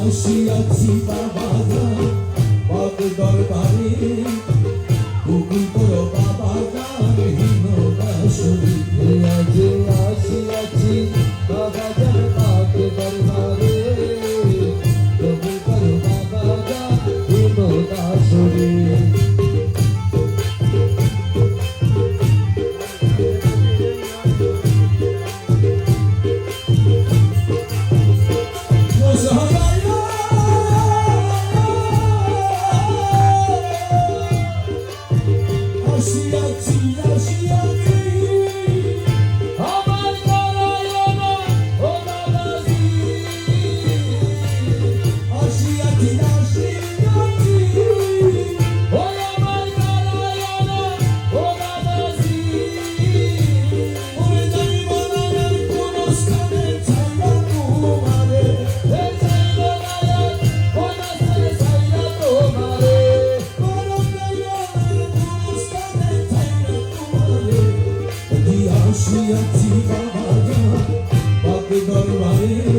আসিয়াছি বাবা পদ দরবারে কুকুর করো বাবা হীন দাসরি আজ আসিয়াছি বাবা পাক দরবারে কবুল করো বাবা হীন দাসরি আসিয়াছি বাবা পাক দরবারে